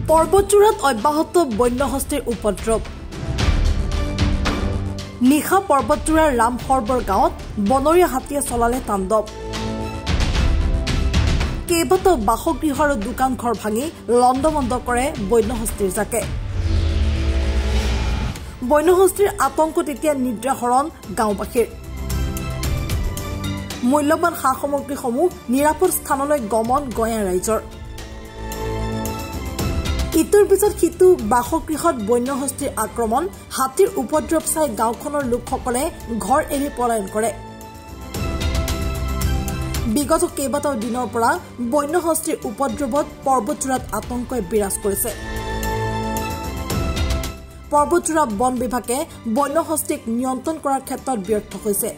পৰ্বতজোৰাত অব্যাহত বন্যহস্তীৰ উপদ্ৰৱ নিশা পৰ্বতজোৰাৰ ৰামসৰবৰ গাঁৱত বনৰীয়া হাতীয়ে চলালে তাণ্ডৱ কেইবাটাও বাসগৃহ আৰু দোকান ঘৰ ভাঙি লণ্ডভণ্ড কৰে বন্যহস্তীৰ জাকে বন্যহস্তীৰ আতংকত এতিয়া নিদ্ৰাহৰণ গাঁওবাসীৰ মূল্যৱান সা সামগ্ৰীসমূহ নিৰাপদ স্থানলৈ গমন গঞা ৰাইজৰ ইটোৰ পিছত সিটো বাসগৃহত বন্যহস্তীৰ আক্ৰমণ হাতীৰ উপদ্ৰৱ চাই গাঁওখনৰ লোকসকলে ঘৰ এৰি পলায়ন কৰে বিগত কেইবাটাও দিনৰ পৰা বন্যহস্তীৰ উপদ্ৰৱত পৰ্বতজোৰাত আতংকই বিৰাজ কৰিছে পৰ্বতজোৰা বন বিভাগে বন্যহস্তীক নিয়ন্ত্ৰণ কৰাৰ ক্ষেত্ৰত ব্যৰ্থ হৈছে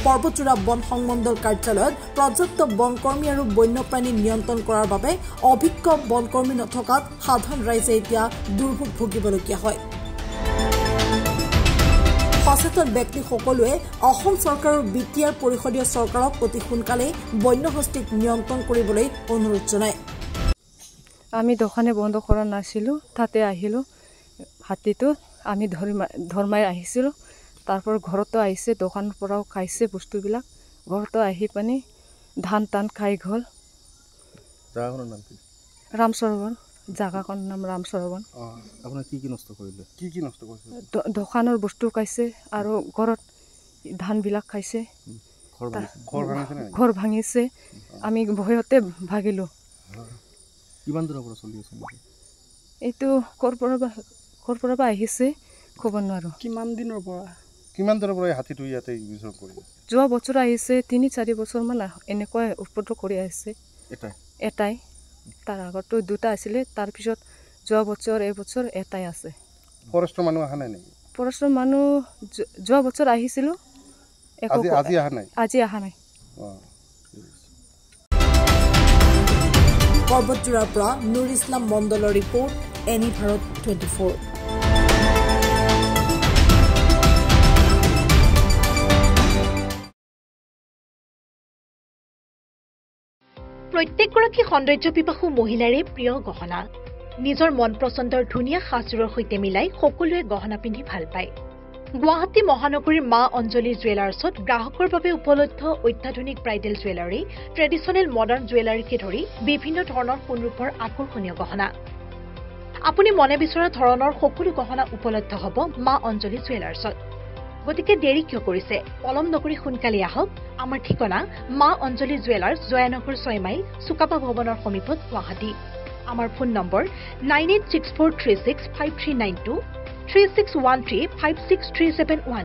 পৰ্বতজোৰা বন সংমণ্ডল কাৰ্যালয়ত পৰ্যাপ্ত বনকৰ্মী আৰু বন্যপ্ৰাণী নিয়ন্ত্ৰণ কৰাৰ বাবে অভিজ্ঞ বনকৰ্মী নথকাত সাধাৰণ ৰাইজে এতিয়া দুৰ্ভোগ ভুগিবলগীয়া হয় সচেতন ব্যক্তি সকলোৱে অসম চৰকাৰৰ বিটিআৰ পৰিষদীয় চৰকাৰক অতি সোনকালে বন্যহস্তীক নিয়ন্ত্ৰণ কৰিবলৈ অনুৰোধ জনায় আমি দোকানে বন্ধ কৰা নাছিলো তাতে আহিলো হাতীটো আমি ধৰ্মাই আহিছিলো তাৰপৰ ঘৰতো আইছে দোকানেৰ পৰাও খাইছে বস্তুবিলাক ঘৰতো আহি পানি ধান টান খাই গল জায়গাখনৰ নাম কি ৰামসৰোবৰ জায়গাখনৰ নাম ৰামসৰোবৰ আপোনাৰ কি নষ্ট কৰিলে কি নষ্ট কৰিছে দোকানৰ বস্তু খাইছে আৰু ঘৰত ধান বিলাক খাইছে ঘৰ ভাঙিছে আমি ভয়তে ভাগিলো কিমান দূৰৰ পৰা চলি আছে এইটো কৰ পৰা আহিছে খবৰ নোৱাৰো কিমান দূৰৰ পৰা হাতীটো ইয়াতে বিচৰণ কৰিলে যোৱা বছৰ আহিছে 3-4 বছৰ মান এনেকৈ উপদ্ৰৱ কৰি আহিছে এটাই তাৰ আগতো দুটা আছিল তাৰ পিছত যোৱা বছৰ এই বছৰ এটাই আছে ফৰেষ্টৰ মানুহ আহা নাই নেকি ফৰেষ্টৰ মানুহ যোৱা বছৰ আহিছিল আজি আহা নাই পৰ্বতজোৰাৰ পৰা নুৰ ইছলাম মণ্ডলৰ ৰিপৰ্ট এনি ভাৰত 24 প্ৰত্যেকগৰাকী সৌন্দৰ্য পিপাসু মহিলাৰে প্ৰিয় গহনা নিজৰ মন পছন্দৰ ধুনীয়া সাজযোৰৰ সৈতে মিলাই সকলোৱে গহনা পিন্ধি ভাল পায় গুৱাহাটী মহানগৰীৰ মা অঞ্জলি জুৱেলাৰ্ছত গ্ৰাহকৰ বাবে উপলব্ধ অত্যাধুনিক ব্ৰাইডেল জুৱেলাৰী ট্ৰেডিশ্যনেল মডাৰ্ণ জুৱেলাৰীকে ধৰি বিভিন্ন ধৰণৰ সোণৰূপৰ আকৰ্ষণীয় গহনা আপুনি মনে বিচৰা ধৰণৰ সকলো গহনা উপলব্ধ হ'ব মা অঞ্জলি জুৱেলাৰ্ছত গতিকে দেৰি কিয় কৰিছে পলম নকৰি সোনকালে আহক আমাৰ ঠিকনা মা অঞ্জলি জুৱেলাৰ্ছ জয়ানগৰ 6 মাইল সুকাপা ভৱনৰ সমীপত গুৱাহাটী আমাৰ ফোন নম্বৰ 9864365392 3613563771